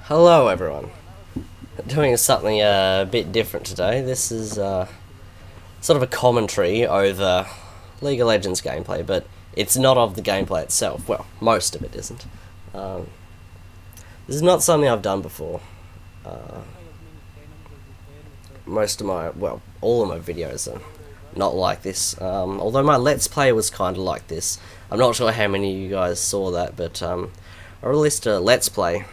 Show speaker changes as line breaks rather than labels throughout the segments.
Hello everyone. Doing something a bit different today. This is sort of a commentary over League of Legends gameplay, but it's not of the gameplay itself. Well, most of it isn't. This is not something I've done before. Most of my, well, all of my videos are not like this. Although my Let's Play was kind of like this. I'm not sure how many of you guys saw that, but I released a Let's Play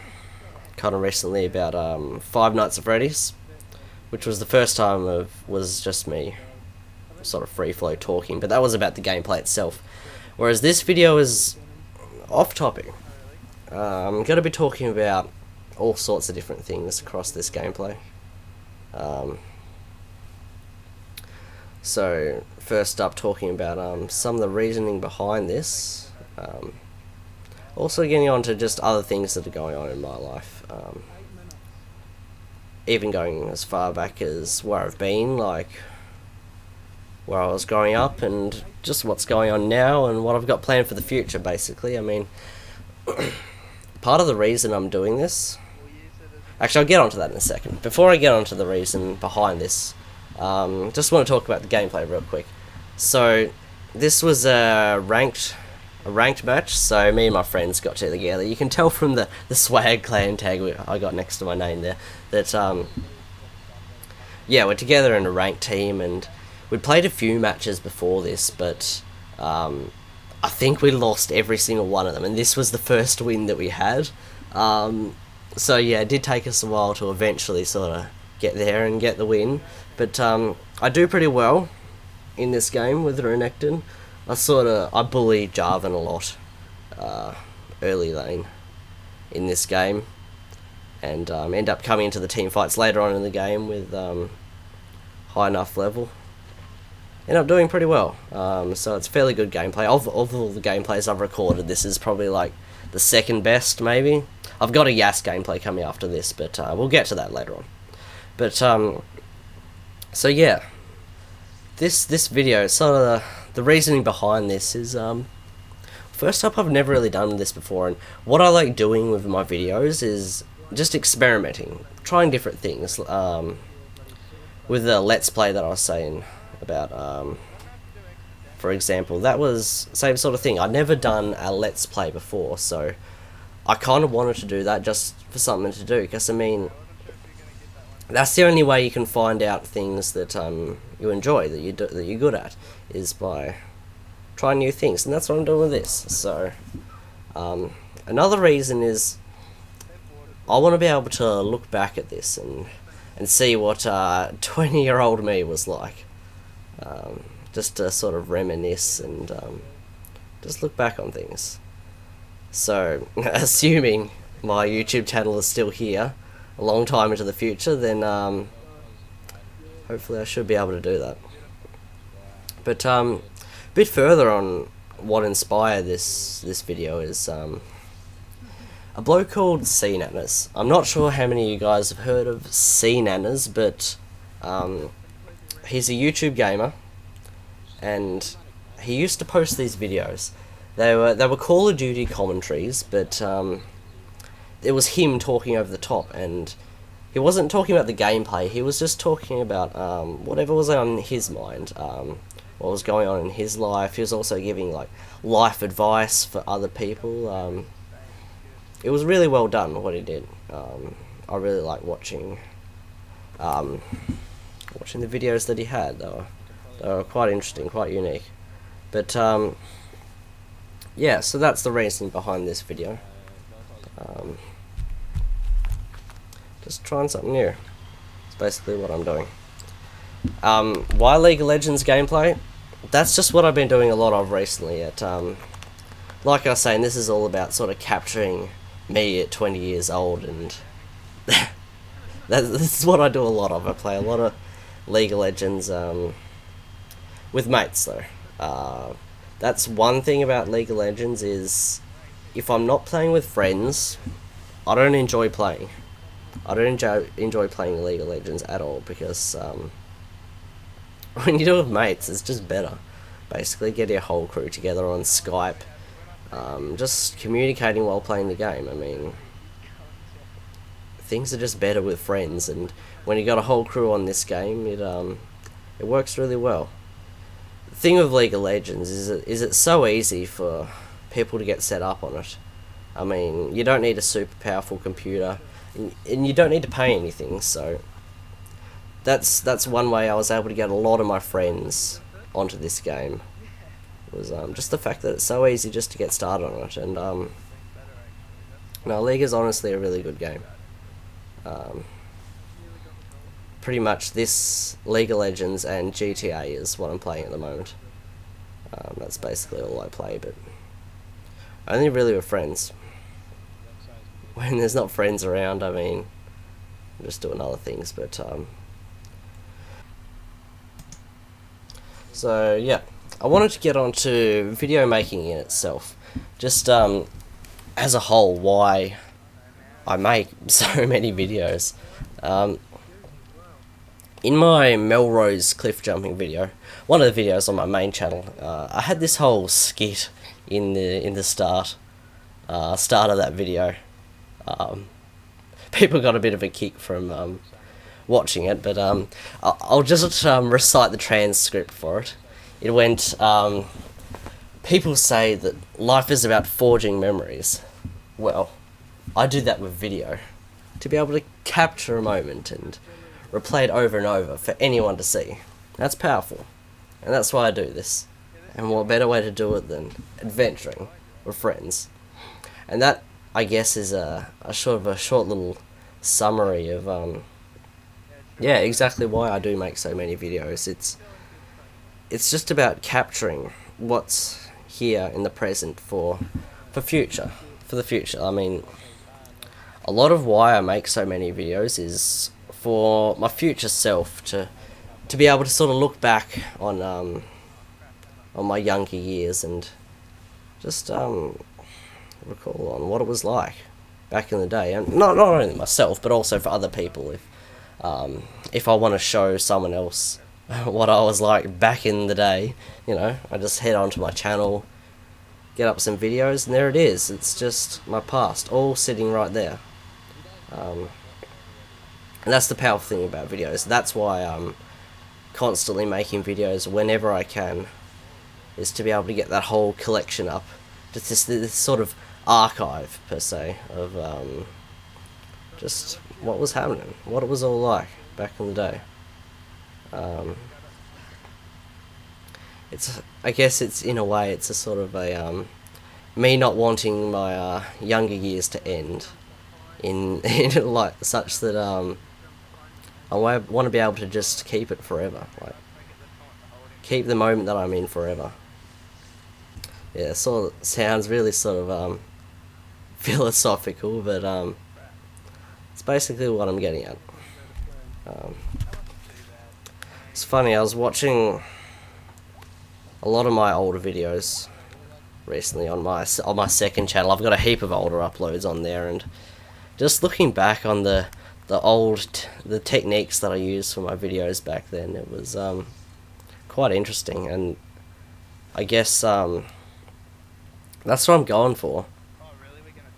kind of recently about Five Nights at Freddy's, which was the first time was just me sort of free flow talking, but that was about the gameplay itself. Whereas this video is off topic. I'm going to be talking about all sorts of different things across this gameplay. So first up, talking about some of the reasoning behind this. Also getting on to just other things that are going on in my life. Even going as far back as where I've been, like where I was growing up, and just what's going on now and what I've got planned for the future, basically. I mean, part of the reason I'm doing this... Actually, I'll get onto that in a second. Before I get onto the reason behind this, just want to talk about the gameplay real quick. So, this was a ranked match, so me and my friends got together. You can tell from the swag clan tag I got next to my name there that yeah, we're together in a ranked team, and we'd played a few matches before this, but I think we lost every single one of them, and this was the first win that we had. So yeah, it did take us a while to eventually sort of get there and get the win, but I do pretty well in this game with Renekton. I bully Jarvan a lot early lane in this game, and end up coming into the team fights later on in the game with high enough level. End up doing pretty well, so it's fairly good gameplay. Of all the gameplays I've recorded, this is probably like the second best, maybe. I've got a Yas gameplay coming after this, but we'll get to that later on. But so yeah, this video, sort of the reasoning behind this is, first up, I've never really done this before, and what I like doing with my videos is just experimenting, trying different things. With the Let's Play that I was saying about, for example, that was same sort of thing. I'd never done a Let's Play before, so I kind of wanted to do that just for something to do, because I mean, that's the only way you can find out things that you enjoy, that you're good at, is by trying new things, and that's what I'm doing with this. So another reason is I want to be able to look back at this and see what 20-year-old me was like, just to sort of reminisce and just look back on things. So assuming my YouTube channel is still here a long time into the future, then hopefully I should be able to do that. But a bit further on what inspired this video is a bloke called CNanners. I'm not sure how many of you guys have heard of CNanners, but he's a YouTube gamer, and he used to post these videos. They were Call of Duty commentaries, but it was him talking over the top, and he wasn't talking about the gameplay, he was just talking about whatever was on his mind, what was going on in his life. He was also giving like life advice for other people. It was really well done what he did. I really like watching the videos that he had. They were quite interesting, quite unique. But yeah, so that's the reason behind this video. Just trying something new. It's basically what I'm doing. Why League of Legends gameplay? That's just what I've been doing a lot of recently. Like I was saying, this is all about sort of capturing me at 20 years old, and this is what I do a lot of. I play a lot of League of Legends with mates, though. That's one thing about League of Legends is, if I'm not playing with friends, I don't enjoy playing. I don't enjoy playing League of Legends at all, because when you do it with mates, it's just better. Basically, get your whole crew together on Skype, just communicating while playing the game. I mean, things are just better with friends, and when you got a whole crew on this game, it works really well. The thing with League of Legends is it's so easy for people to get set up on it. I mean, you don't need a super powerful computer, and you don't need to pay anything, so that's one way I was able to get a lot of my friends onto this game, was just the fact that it's so easy just to get started on it. And no, League is honestly a really good game. Pretty much this League of Legends and GTA is what I'm playing at the moment. That's basically all I play, but only really with friends. When there's not friends around, I mean, I'm just doing other things, but so yeah, I wanted to get onto video making in itself, just as a whole, why I make so many videos. In my Melrose cliff jumping video, one of the videos on my main channel, I had this whole skit in the start of that video. People got a bit of a kick from watching it, but I'll just recite the transcript for it. It went, people say that life is about forging memories. Well, I do that with video, to be able to capture a moment and replay it over and over for anyone to see. That's powerful, and that's why I do this. And what better way to do it than adventuring with friends? And that, I guess, is a short little summary of yeah, exactly why I do make so many videos. It's just about capturing what's here in the present for the future. I mean, a lot of why I make so many videos is for my future self to be able to sort of look back on my younger years and just recall on what it was like back in the day, and not only myself but also for other people. If I want to show someone else what I was like back in the day, I just head onto my channel, get up some videos, and there it is. It's just my past, all sitting right there. And that's the powerful thing about videos. That's why I'm constantly making videos whenever I can, is to be able to get that whole collection up. Just this sort of archive, per se, of just what was happening, what it was all like back in the day. I guess it's, in a way, it's a sort of a me not wanting my younger years to end in like such that I want to be able to just keep it forever, like keep the moment that I'm in forever. Yeah, it sort of sounds really sort of philosophical, but it's basically what I'm getting at. It's funny, I was watching a lot of my older videos recently on my second channel. I've got a heap of older uploads on there, and just looking back on the techniques that I used for my videos back then, it was quite interesting, and I guess that's what I'm going for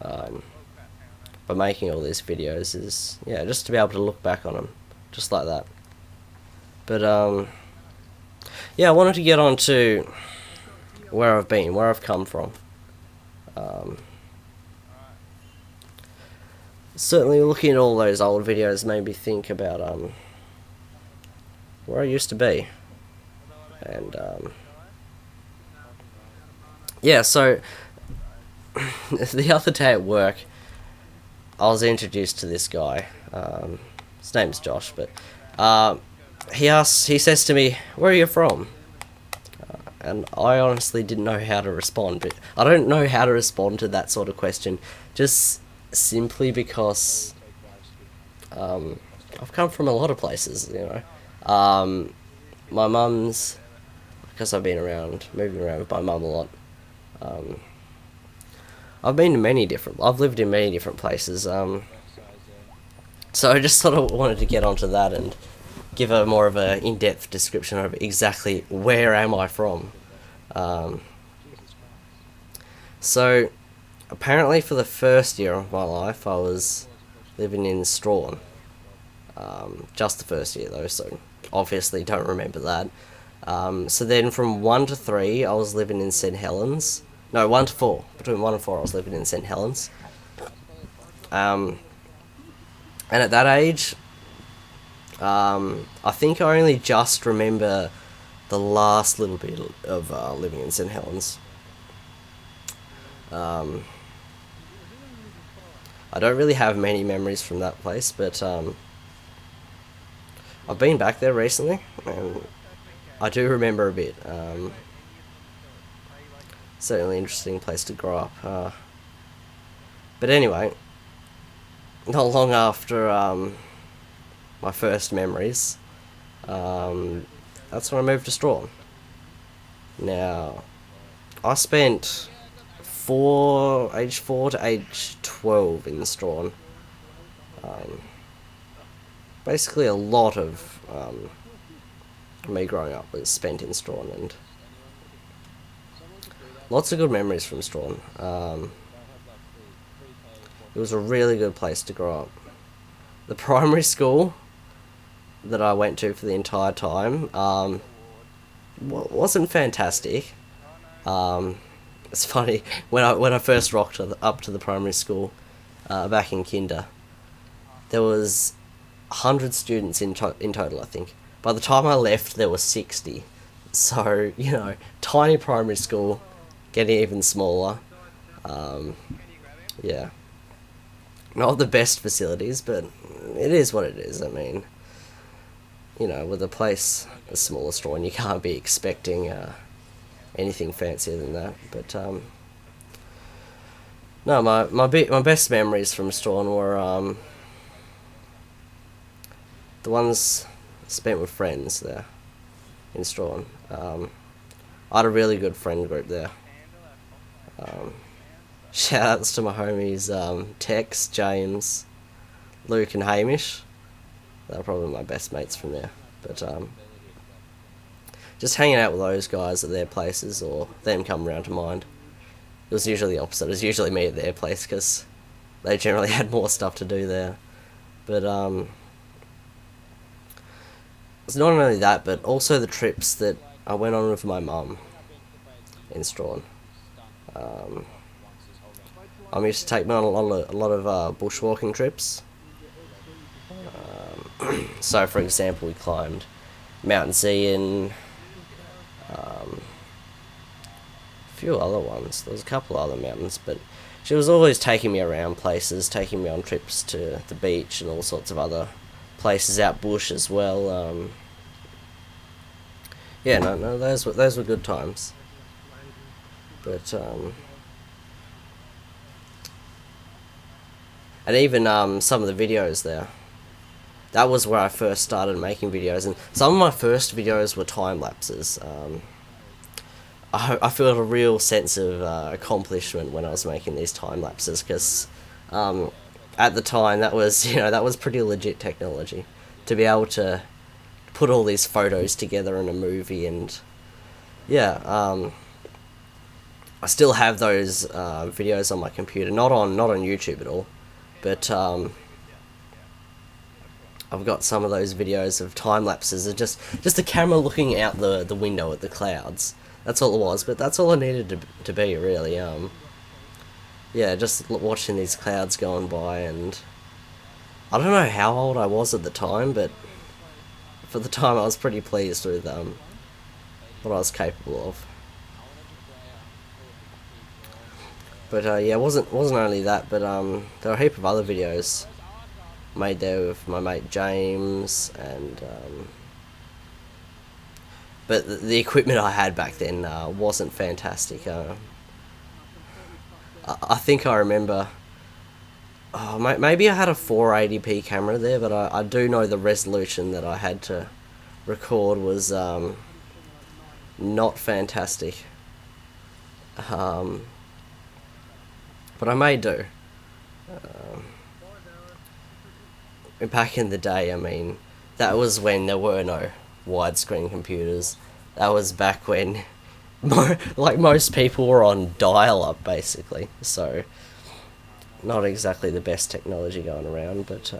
by making all these videos, is just to be able to look back on them just like that. But I wanted to get on to where I've been, where I've come from. Certainly looking at all those old videos made me think about where I used to be. And so the other day at work, I was introduced to this guy. His name's Josh, but he says to me, "Where are you from?" And I honestly didn't know how to respond, but I don't know how to respond to that sort of question, just simply because I've come from a lot of places, my mum's, because I've been moving around with my mum a lot. I've lived in many different places, so I just sort of wanted to get onto that and give a more of a in-depth description of exactly where am I from. So apparently for the first year of my life I was living in Strawn. Just the first year though, so obviously don't remember that. So then from 1 to 3, I was living in St. Helens. No, 1 to 4. Between 1 and 4, I was living in St. Helens. And at that age, I think I only just remember the last little bit of living in St. Helens. I don't really have many memories from that place, but I've been back there recently, and I do remember a bit. Certainly interesting place to grow up. But anyway, not long after my first memories, that's when I moved to Strawn. Now, I spent age 4 to age 12 in Strawn. Basically, a lot of me growing up was spent in Strawn, and lots of good memories from Strawn. It was a really good place to grow up. The primary school that I went to for the entire time wasn't fantastic. It's funny, when I first rocked up to the primary school back in kinder, there was 100 students in total, I think. By the time I left, there were 60. So, tiny primary school, getting even smaller. Yeah. Not the best facilities, but it is what it is. I mean, with a place as small as Strawn, you can't be expecting anything fancier than that. But no, my best memories from Strawn were the ones spent with friends there in Strawn. I had a really good friend group there. Shout outs to my homies Tex, James, Luke and Hamish. They're probably my best mates from there. But just hanging out with those guys at their places, or them coming around to mine. It was usually the opposite. It was usually me at their place, because they generally had more stuff to do there. But it's not only that, but also the trips that I went on with my mum in Strawn. I used to take me on a lot of bushwalking trips. So, for example, we climbed Mount Zion, a few other ones. There was a couple other mountains, but she was always taking me around places, taking me on trips to the beach and all sorts of other places out bush as well. Yeah, no, those were good times. But and even some of the videos there. That was where I first started making videos, and some of my first videos were time lapses. I felt a real sense of accomplishment when I was making these time lapses, because at the time that was pretty legit technology to be able to put all these photos together in a movie. And yeah, I still have those videos on my computer, not on YouTube at all, but I've got some of those videos of time lapses of just the camera looking out the window at the clouds. That's all it was, but that's all I needed to be, really. Yeah, just watching these clouds going by, and I don't know how old I was at the time, but for the time I was pretty pleased with what I was capable of. But yeah, it wasn't only that, but there were a heap of other videos made there with my mate James, and but the equipment I had back then wasn't fantastic. I think I remember, maybe I had a 480p camera there, but I do know the resolution that I had to record was not fantastic. But I may do. Back in the day, I mean, that was when there were no widescreen computers. That was back when, like, most people were on dial-up, basically. So, not exactly the best technology going around, but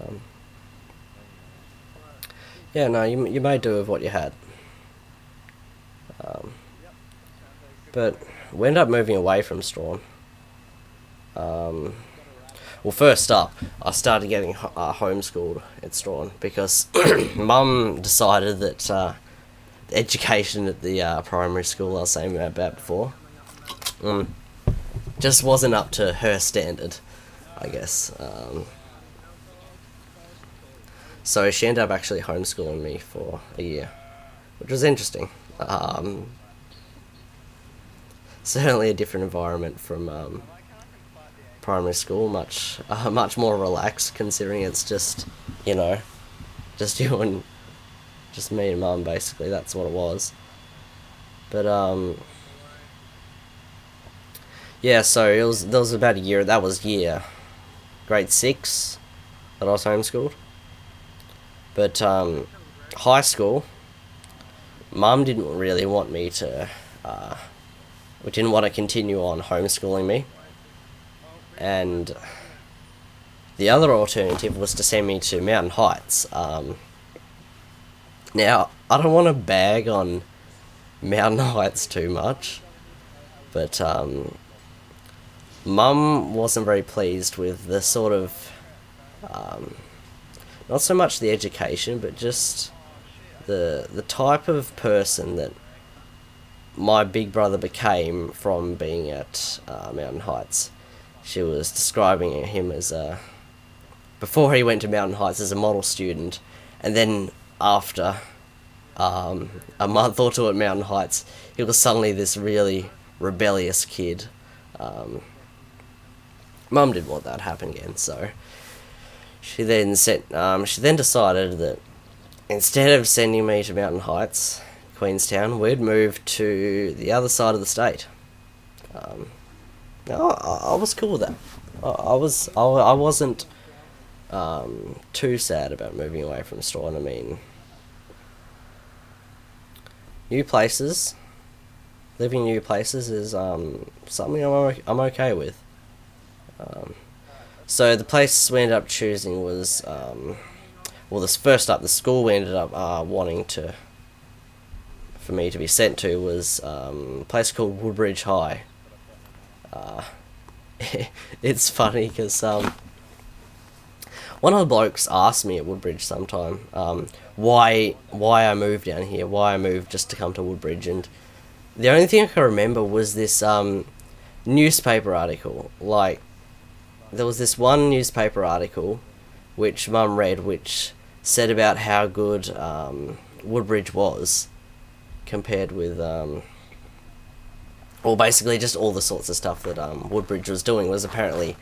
yeah, no, you may do with what you had. Um, but we ended up moving away from Strawn. Um, well, first up, I started getting homeschooled at Strawn because Mum decided that the education at the primary school I was saying about before just wasn't up to her standard, I guess. So she ended up actually homeschooling me for a year, which was interesting. Certainly a different environment from primary school, much more relaxed considering it's just, you know, just you and just me and Mum basically. That's what it was. But yeah. So there was about a year. That was grade 6 that I was homeschooled. But high school, Mum didn't really want me to. We didn't want to continue on homeschooling me, and the other alternative was to send me to Mountain Heights. Now, I don't want to bag on Mountain Heights too much, but Mum wasn't very pleased with the sort of, not so much the education, but just the type of person that my big brother became from being at Mountain Heights. She was describing him as before he went to Mountain Heights as a model student, and then after a month or two at Mountain Heights, he was suddenly this really rebellious kid. Mum didn't want that to happen again, so she then decided that instead of sending me to Mountain Heights, Queenstown, we'd move to the other side of the state. I was cool with that. I wasn't too sad about moving away from Strawn. I mean, living in new places is something I'm okay with. So the place we ended up choosing was the school we ended up wanting for me to be sent to was a place called Woodbridge High. It's funny because one of the blokes asked me at Woodbridge sometime why I moved down here, why I moved just to come to Woodbridge, and the only thing I can remember was this newspaper article. Like, there was this one newspaper article which Mum read, which said about how good Woodbridge was compared with basically just all the sorts of stuff that Woodbridge was doing was apparently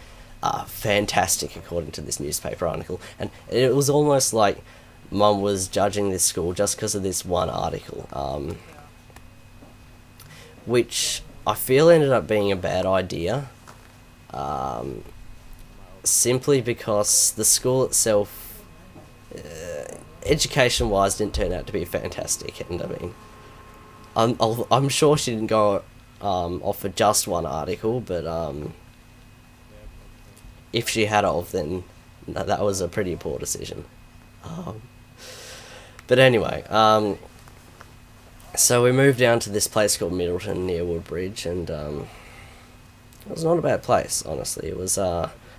fantastic according to this newspaper article. And it was almost like Mum was judging this school just because of this one article, which I feel ended up being a bad idea, simply because the school itself, education-wise, didn't turn out to be fantastic. And I mean, I'm sure she didn't go off for just one article, but if she had then that was a pretty poor decision. But anyway, so we moved down to this place called Middleton near Woodbridge, and it was not a bad place, honestly. It was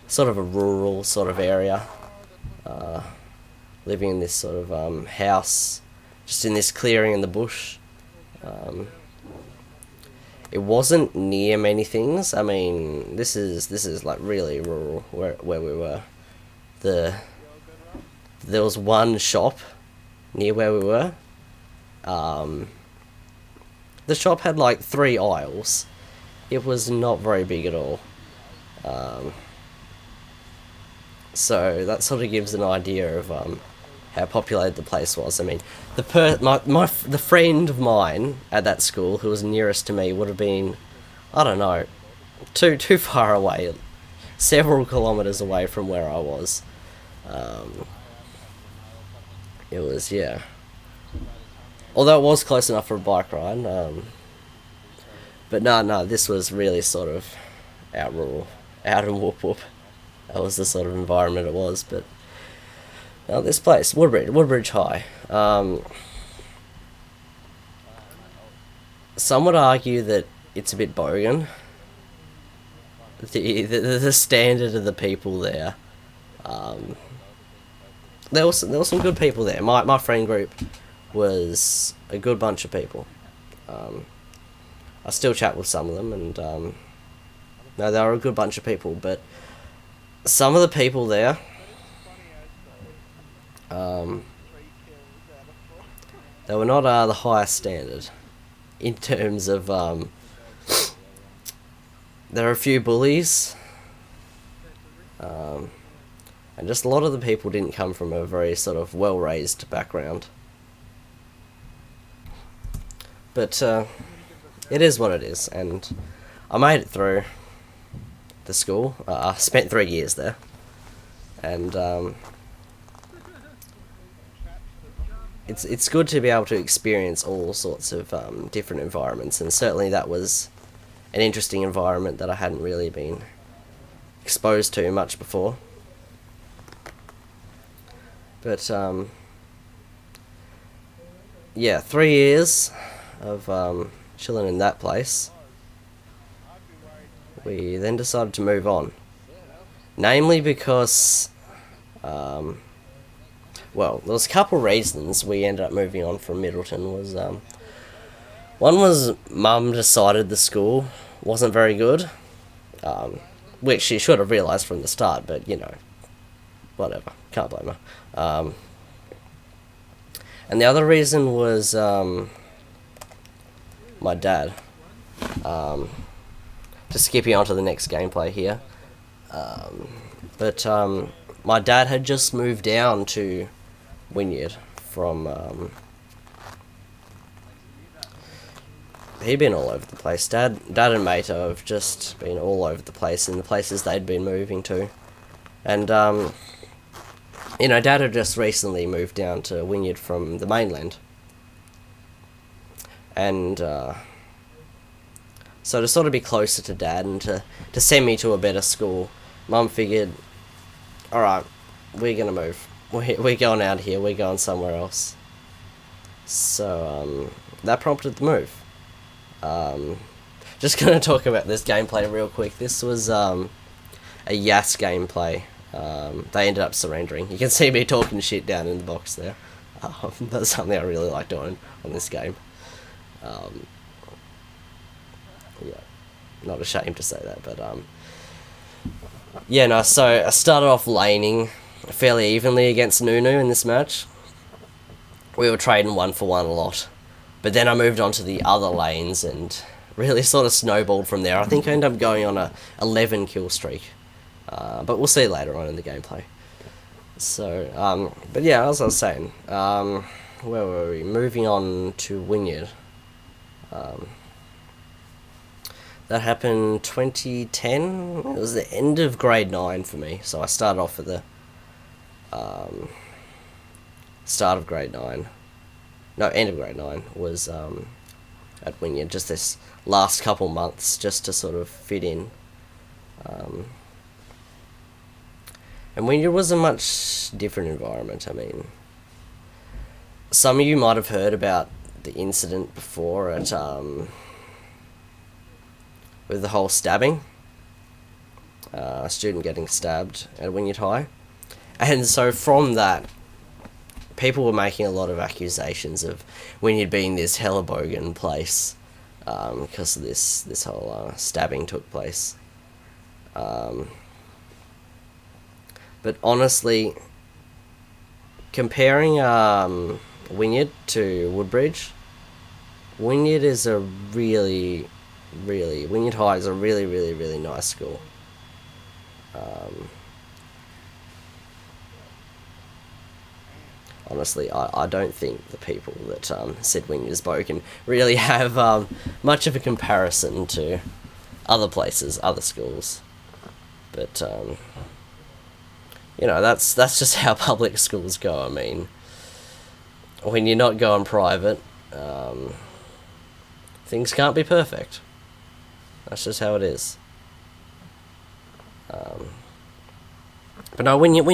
sort of a rural sort of area, living in this sort of house, just in this clearing in the bush. It wasn't near many things. I mean, this is like really rural where we were. There was one shop near where we were. The shop had like 3 aisles. It was not very big at all. So that sort of gives an idea of how populated the place was. I mean, the friend of mine at that school who was nearest to me would have been, I don't know, too far away, several kilometers away from where I was. It was, yeah. Although it was close enough for a bike ride. But no, this was really sort of out rural, out in Whoop Whoop. That was the sort of environment it was. But this place, Woodbridge High. Some would argue that it's a bit bogan. The standard of the people there. There was some good people there. My friend group was a good bunch of people. I still chat with some of them, and no, they were a good bunch of people. But some of the people there, they were not the highest standard in terms of. There are a few bullies, and just a lot of the people didn't come from a very sort of well-raised background. But it is what it is, and I made it through the school. I spent 3 years there, and it's good to be able to experience all sorts of different environments, and certainly that was an interesting environment that I hadn't really been exposed to much before. But yeah, 3 years of chilling in that place. We then decided to move on, namely because well, there was a couple reasons we ended up moving on from Middleton. Was one was Mum decided the school wasn't very good, which she should have realised from the start, but you know, whatever, can't blame her. And the other reason was my dad. Just skipping on to the next gameplay here. But my dad had just moved down to Wynyard from... he'd been all over the place. Dad and mate have just been all over the place in the places they'd been moving to. And, you know, Dad had just recently moved down to Wynyard from the mainland. And, so to sort of be closer to Dad and to send me to a better school, Mum figured, alright, we're gonna move. We're going out here, we're going somewhere else. So, that prompted the move. Just gonna talk about this gameplay real quick. This was, a Yas gameplay. They ended up surrendering. You can see me talking shit down in the box there. That's something I really like doing on this game. Yeah, not ashamed to say that, but yeah, no, so I started off laning fairly evenly against Nunu in this match. We were trading 1-for-1 a lot, but then I moved on to the other lanes and really sort of snowballed from there. I think I ended up going on a 11 kill streak, but we'll see later on in the gameplay. So, but yeah, as I was saying, where were we? Moving on to Wynyard. That happened 2010. It was the end of grade 9 for me, so I started off at the start of grade 9. No, end of grade 9 was at Wynyard, just this last couple months, just to sort of fit in. And Wynyard was a much different environment. I mean, some of you might have heard about the incident before at with the whole stabbing, a student getting stabbed at Wynyard High, and so from that, people were making a lot of accusations of Wynyard being this hella bogan place, because of this whole stabbing took place. But honestly, comparing Wynyard to Woodbridge, Wynyard is a really Wynyard High is a really nice school. Honestly, I don't think the people that said Wynyard is bogan really have much of a comparison to other places, other schools. But you know, that's just how public schools go. I mean, when you're not going private, things can't be perfect. That's just how it is. But no, Wynyard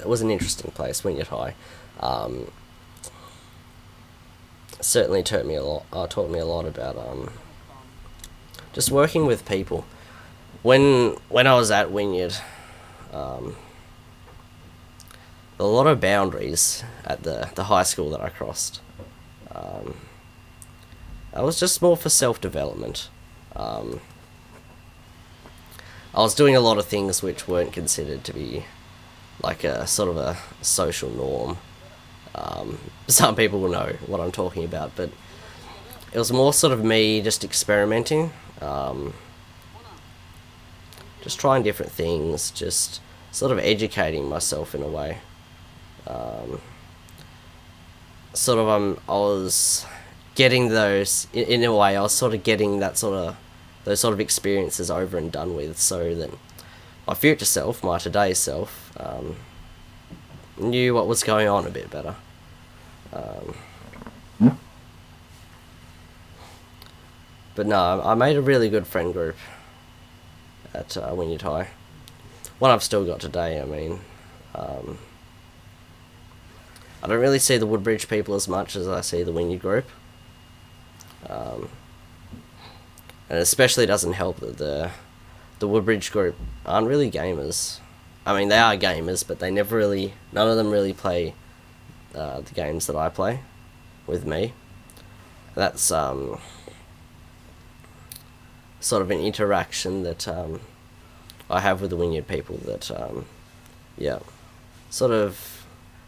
was an interesting place. Wynyard High, um, certainly taught me a lot. Taught me a lot about just working with people. When I was at Wynyard, um, a lot of boundaries at the high school that I crossed. Um, I was just more for self development. Um, I was doing a lot of things which weren't considered to be like a sort of a social norm. Some people will know what I'm talking about, but it was more sort of me just experimenting, just trying different things, just sort of educating myself in a way. Um, I was getting those in a way. I was sort of getting that sort of those sort of experiences over and done with, so that my future self, my today self, knew what was going on a bit better. Um, but no, I made a really good friend group at Wynyard High. One I've still got today. I mean, I don't really see the Woodbridge people as much as I see the Wynyard group. Um, and it especially doesn't help that the Woodbridge group aren't really gamers. I mean, they are gamers, but none of them really play the games that I play with me. That's sort of an interaction that I have with the Wynyard people that, yeah, sort of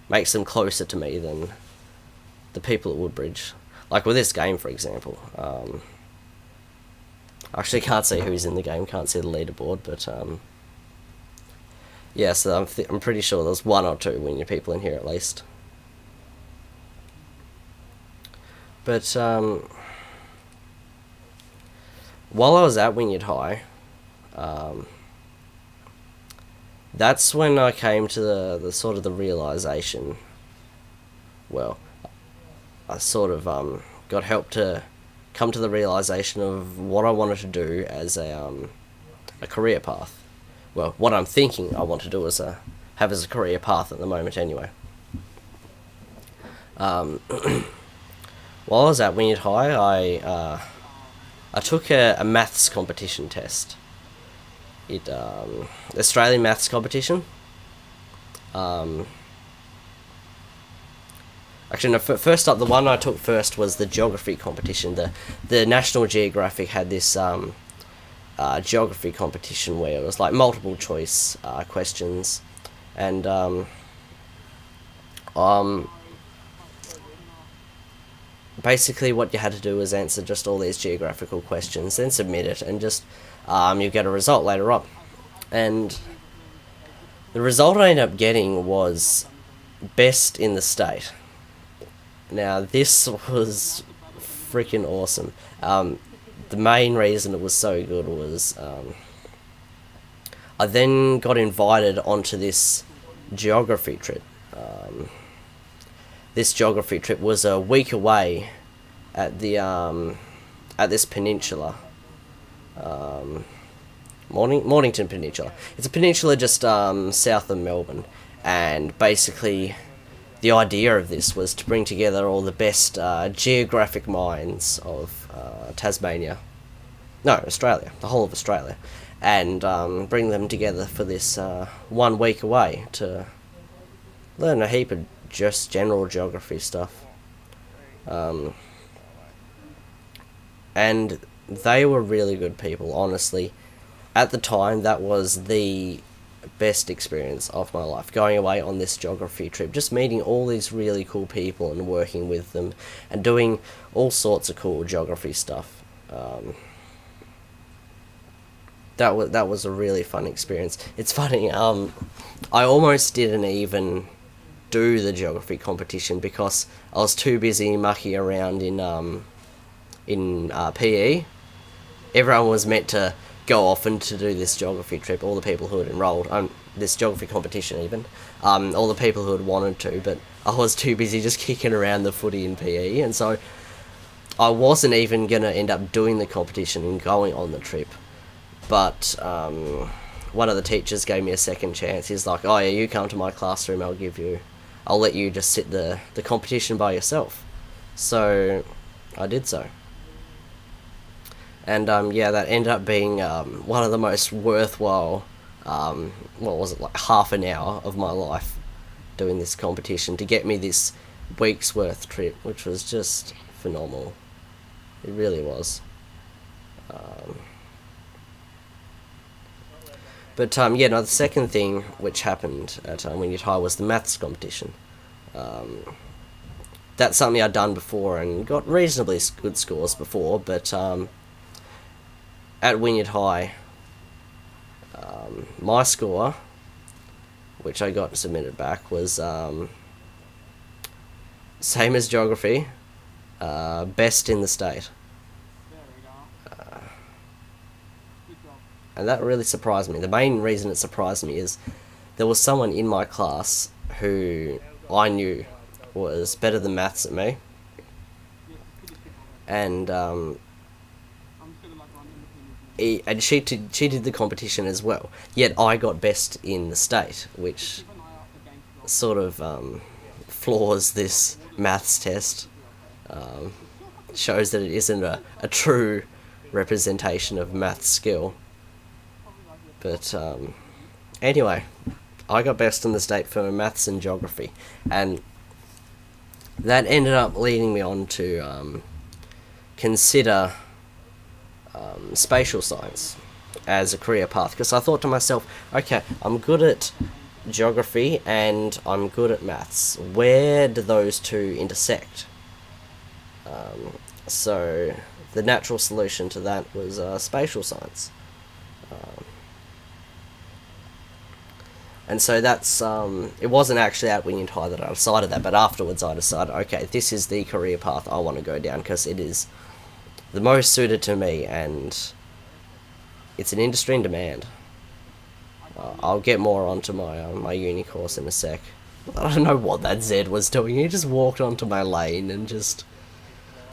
makes them closer to me than the people at Woodbridge. Like with this game, for example. I actually can't see who's in the game, can't see the leaderboard, but yeah, so I'm pretty sure there's one or two Wynyard people in here at least. But while I was at Wynyard High, that's when I came to the sort of the realisation. Well, I sort of got help to come to the realisation of what I wanted to do as a career path. Well, what I'm thinking I want to do have as a career path at the moment anyway. While I was at Wynyard High, I took a maths competition test. Australian maths competition. Actually, no, first up, the one I took first was the geography competition. The National Geographic had this geography competition where it was like multiple choice questions, and basically what you had to do was answer just all these geographical questions, then submit it, and just you get a result later on. And the result I ended up getting was best in the state. Now, this was freaking awesome. The main reason it was so good was I then got invited onto this geography trip. This geography trip was a week away at the at this peninsula, Mornington Peninsula. It's a peninsula just south of Melbourne, and basically the idea of this was to bring together all the best geographic minds of Tasmania, no, Australia, the whole of Australia, and bring them together for this 1 week away to learn a heap of just general geography stuff. And they were really good people, honestly. At the time, that was the best experience of my life, going away on this geography trip, just meeting all these really cool people and working with them and doing all sorts of cool geography stuff. That was a really fun experience. It's funny, I almost didn't even do the geography competition because I was too busy mucking around in PE. Everyone was meant to go off and to do this geography trip, all the people who had enrolled, this geography competition even, all the people who had wanted to, but I was too busy just kicking around the footy in PE, and so I wasn't even going to end up doing the competition and going on the trip. But one of the teachers gave me a second chance. He's like, "Oh yeah, you come to my classroom. I'll let you just sit the competition by yourself." So I did so. And yeah, that ended up being one of the most worthwhile, what was it, like half an hour of my life doing this competition to get me this week's worth trip, which was just phenomenal. It really was. But yeah, no, the second thing which happened at Wynyard High was the maths competition. That's something I'd done before and got reasonably good scores before, but at Wynyard High, my score, which I got submitted back, was same as geography, best in the state. And that really surprised me. The main reason it surprised me is there was someone in my class who I knew was better than maths than me, and she did the competition as well. Yet I got best in the state, which sort of flaws this maths test. Shows that it isn't a true representation of maths skill. But anyway, I got best in the state for maths and geography, and that ended up leading me on to consider spatial science as a career path, because I thought to myself, okay, I'm good at geography and I'm good at maths. Where do those two intersect? So the natural solution to that was spatial science. And so that's, it wasn't actually at Wynyard High that I decided that, but afterwards I decided, okay, this is the career path I want to go down, because it is the most suited to me, and it's an industry in demand. I'll get more onto my uni course in a sec. I don't know what that Zed was doing. He just walked onto my lane and just...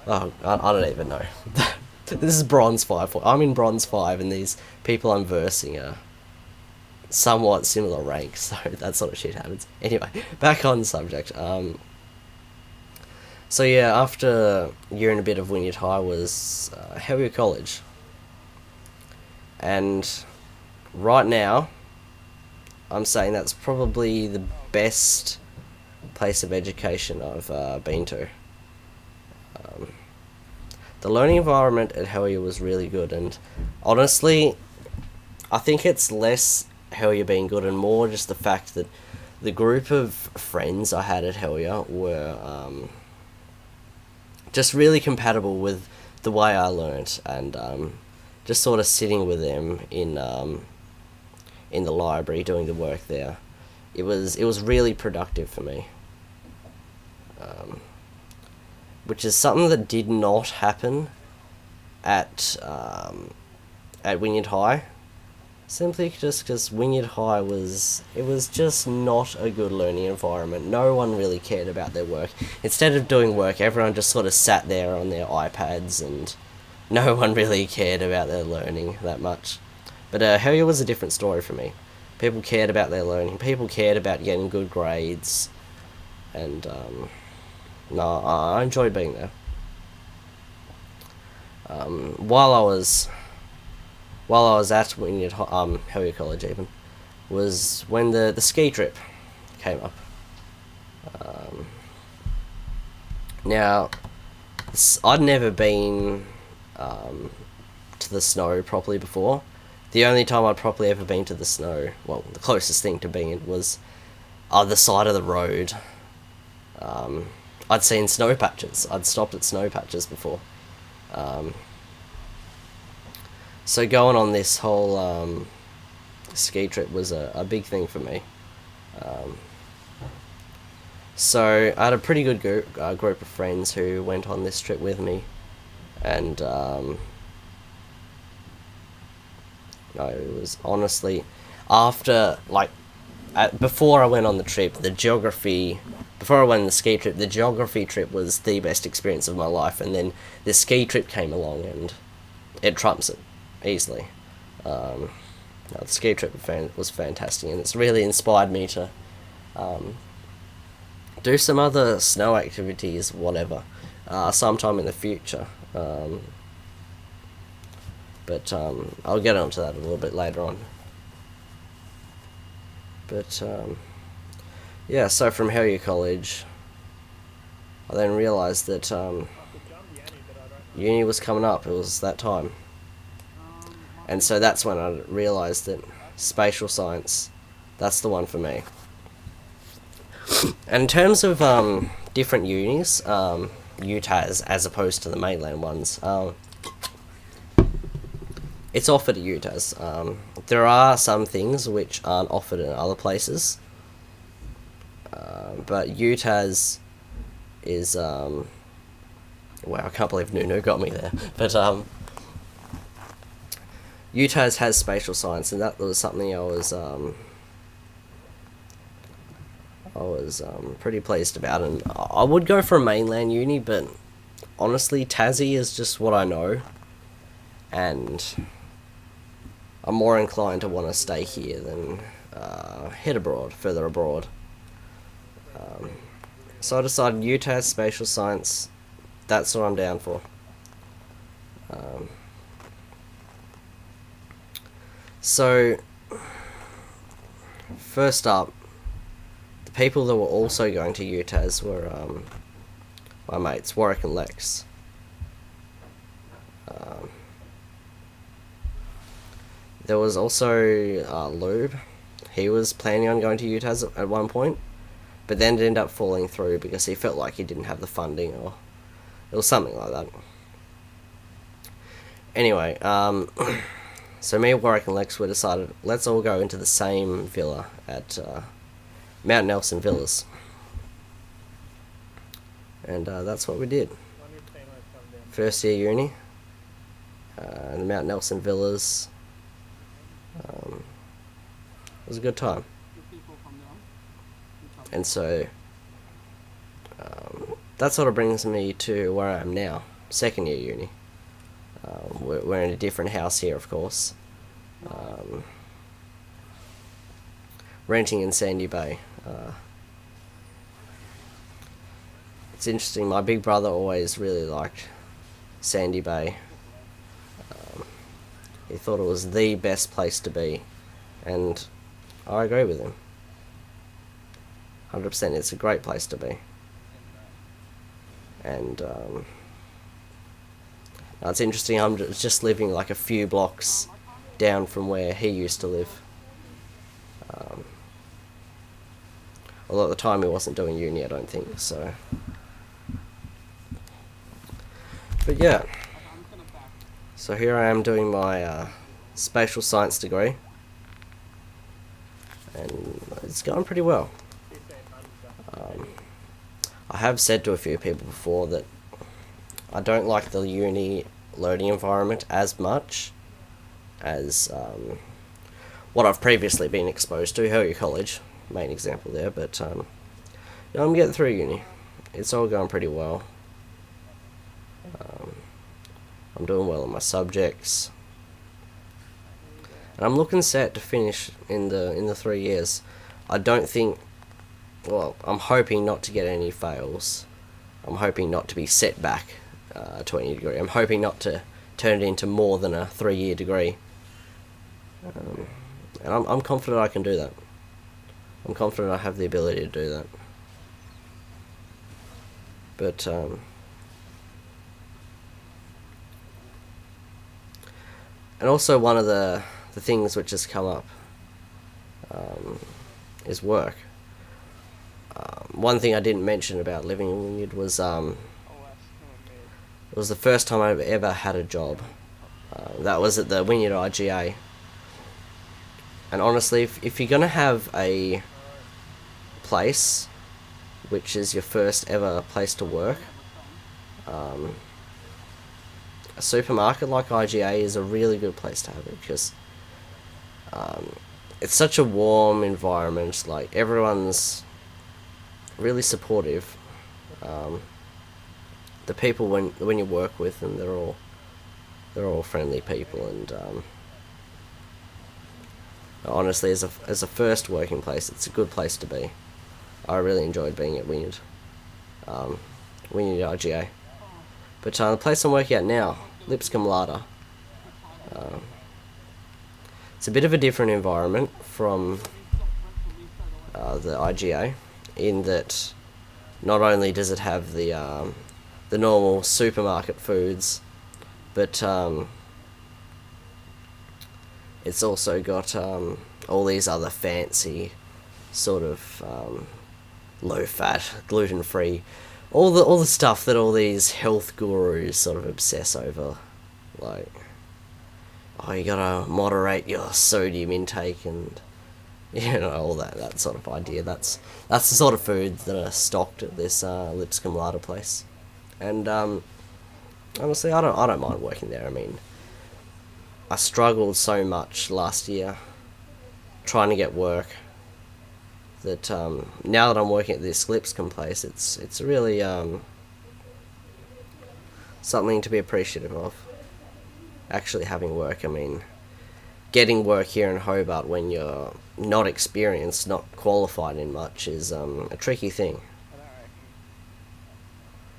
Oh, I don't even know. This is Bronze 5. I'm in Bronze 5, and these people I'm versing are somewhat similar ranks, so that sort of shit happens. Anyway, back on subject. So yeah, after a year and a bit of Wynyard High was Helier College. And right now, I'm saying that's probably the best place of education I've been to. The learning environment at Helier was really good, and honestly, I think it's less Helier being good and more just the fact that the group of friends I had at Helier were just really compatible with the way I learnt, and just sort of sitting with them in the library doing the work there. It was really productive for me, which is something that did not happen at Wynyard High. Simply just because Wynyard High was just not a good learning environment. No one really cared about their work. Instead of doing work, everyone just sort of sat there on their iPads, and no one really cared about their learning that much. But Helier was a different story for me. People cared about their learning. People cared about getting good grades, and no, I enjoyed being there. While I was at Wynyard Helier College, even, was when the ski trip came up. Now, I'd never been to the snow properly before. The only time I'd probably ever been to the snow, well, the closest thing to being it was the side of the road. I'd seen snow patches. I'd stopped at snow patches before. So going on this whole ski trip was a big thing for me. So I had a pretty good group of friends who went on this trip with me, and no, it was honestly before I went on the trip, before I went on the ski trip, the geography trip was the best experience of my life, and then the ski trip came along and it trumps it easily. The ski trip was fantastic, and it's really inspired me to um, do some other snow activities, whatever, sometime in the future. But I'll get onto that a little bit later on. But yeah, so from Hellyer College, I then realised that uni was coming up. It was that time. And so that's when I realised that spatial science, that's the one for me. And in terms of different unis, UTAS as opposed to the mainland ones, it's offered at UTAS. There are some things which aren't offered in other places, but UTAS is wow, I can't believe Nunu got me there. But UTAS has spatial science, and that was something I was pretty pleased about. And I would go for a mainland uni, but honestly, Tassie is just what I know, and I'm more inclined to want to stay here than head abroad, further abroad. So I decided UTAS spatial science. That's what I'm down for. So first up, the people that were also going to UTAS were my mates Warwick and Lex. There was also Lube. He was planning on going to UTAS at one point, but then it ended up falling through because he felt like he didn't have the funding, or it was something like that. Anyway, so me, Warwick and Lex, we decided let's all go into the same villa at Mount Nelson Villas. And that's what we did. First year uni, the Mount Nelson Villas. It was a good time. And so that sort of brings me to where I am now, second year uni. We're in a different house here, of course. Renting in Sandy Bay. It's interesting, my big brother always really liked Sandy Bay. He thought it was the best place to be, and I agree with him. 100%, it's a great place to be. And it's interesting, I'm just living like a few blocks down from where he used to live. Although at the time he wasn't doing uni, I don't think, so. But yeah. So here I am doing my spatial science degree. And it's going pretty well. I have said to a few people before that I don't like the uni learning environment as much as what I've previously been exposed to. Hellyer College, main example there, but I'm getting through uni. It's all going pretty well. I'm doing well in my subjects, and I'm looking set to finish in the 3 years. I don't think. Well, I'm hoping not to get any fails. I'm hoping not to be set back to any degree. I'm hoping not to turn it into more than a 3-year degree. And I'm confident I can do that. I'm confident I have the ability to do that. But and also one of the things which has come up is work. One thing I didn't mention about living in Wynyard was it was the first time I've ever had a job. That was at the Wynyard IGA. And honestly, if you're going to have a place which is your first ever place to work, a supermarket like IGA is a really good place to have it, because it's such a warm environment. Like, everyone's really supportive. The people when you work with them, they're all friendly people, and Honestly, as a first working place, it's a good place to be. I really enjoyed being at Wynyard, Wynyard IGA. But the place I'm working at now, Lipscomb Larder, it's a bit of a different environment from the IGA, in that not only does it have the normal supermarket foods, but it's also got all these other fancy sort of low fat, gluten free, all the stuff that all these health gurus sort of obsess over, like, oh, you gotta moderate your sodium intake and all that sort of idea. That's the sort of foods that are stocked at this Lipscomb Larder place, and honestly, I don't mind working there. I mean, I struggled so much last year trying to get work that now that I'm working at this Lipscomb place, it's really something to be appreciative of. Actually having work, I mean, getting work here in Hobart when you're not experienced, not qualified in much, is a tricky thing.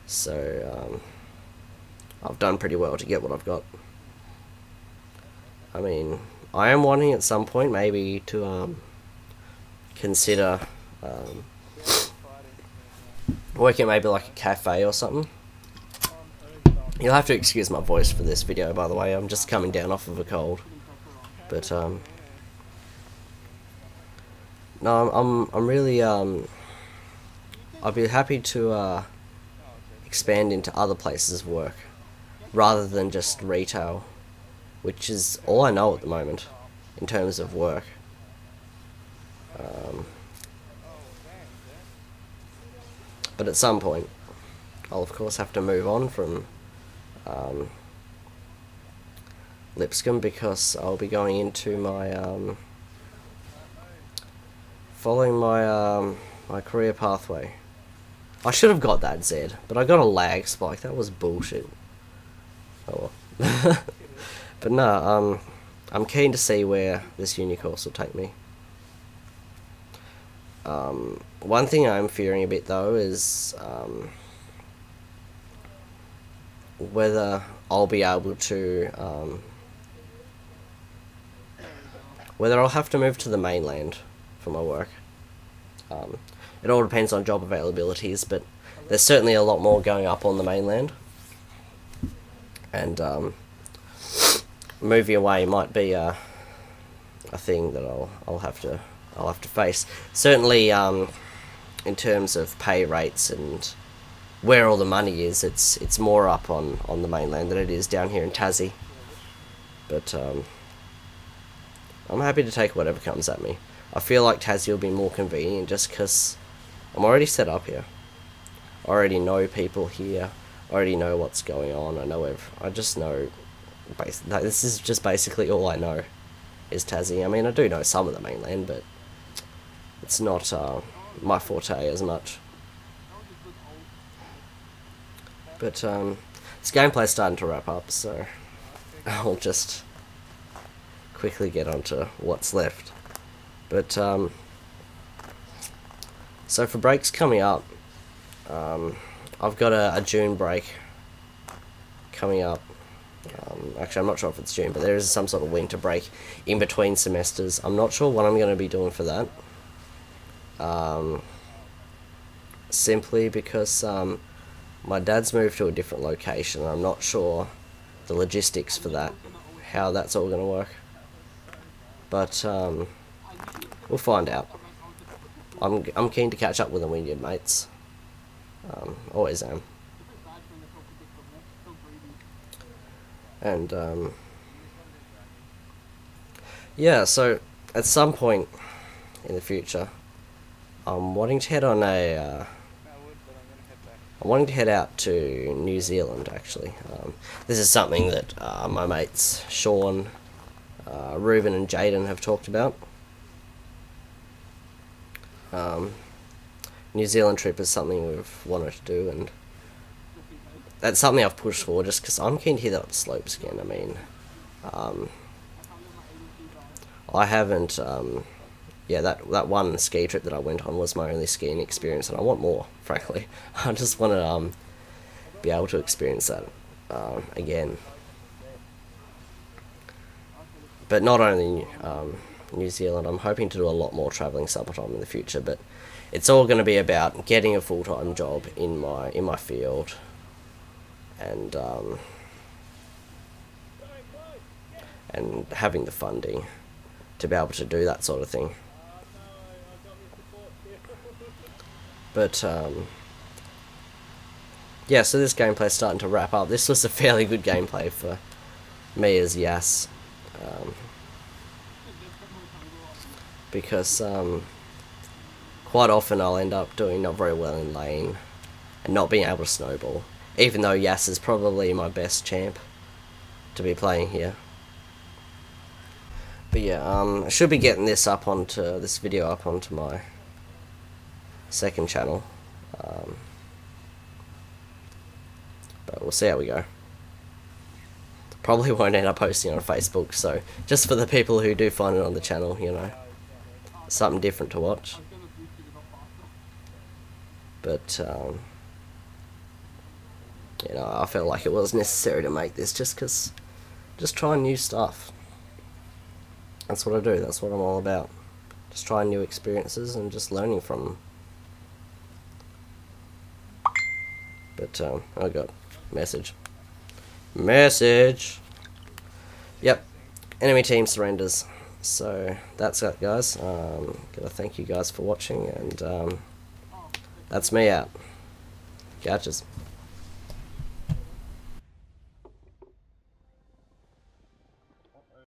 So I've done pretty well to get what I've got. I mean, I am wanting at some point maybe to consider working at maybe like a cafe or something. You'll have to excuse my voice for this video, by the way. I'm just coming down off of a cold. But no, I'm really I'd be happy to expand into other places of work rather than just retail, which is all I know at the moment in terms of work. But at some point, I'll of course have to move on from Lipscomb, because I'll be going into my following my my career pathway. I should have got that Zed, but I got a lag spike. That was bullshit. Oh well. But no, I'm keen to see where this uni course will take me. One thing I'm fearing a bit though is whether I'll be able to whether I'll have to move to the mainland for my work. It all depends on job availabilities, but there's certainly a lot more going up on the mainland, and moving away might be a thing that I'll have to face. Certainly, in terms of pay rates and where all the money is, it's more up on the mainland than it is down here in Tassie. But I'm happy to take whatever comes at me. I feel like Tassie will be more convenient just because I'm already set up here. I already know people here. I already know what's going on. I just know. This is just basically all I know is Tassie. I mean, I do know some of the mainland, but it's not my forte as much. But this gameplay's starting to wrap up, so I'll just quickly get on to what's left. But so for breaks coming up, I've got a June break coming up. Actually, I'm not sure if it's June, but there is some sort of winter break in between semesters. I'm not sure what I'm going to be doing for that. Simply because my dad's moved to a different location, and I'm not sure the logistics for that, how that's all going to work. But we'll find out. I'm keen to catch up with the Wynyard mates. Always am. And yeah, so at some point in the future, I'm wanting to head on I'm wanting to head out to New Zealand, actually. This is something that my mates Sean, Ruben and Jaden have talked about. New Zealand trip is something we've wanted to do, and that's something I've pushed for just because I'm keen to hit up the slopes again. I mean, I haven't. Yeah, that one ski trip that I went on was my only skiing experience, and I want more. Frankly, I just want to be able to experience that again. But not only New Zealand, I'm hoping to do a lot more travelling summertime in the future. But it's all going to be about getting a full time job in my field, and and having the funding to be able to do that sort of thing. But yeah, so this gameplay's starting to wrap up. This was a fairly good gameplay for me as Yas, because quite often I'll end up doing not very well in lane and not being able to snowball, even though Yas is probably my best champ to be playing here. But yeah, I should be getting this video up onto my second channel, but we'll see how we go. Probably won't end up posting on Facebook, so just for the people who do find it on the channel, you know, something different to watch. But you know, I felt like it was necessary to make this just trying new stuff. That's what I do. That's what I'm all about. Just trying new experiences and just learning from them. But I got message. Yep, enemy team surrenders. So that's it, guys. Gotta thank you guys for watching, and that's me out. Catches.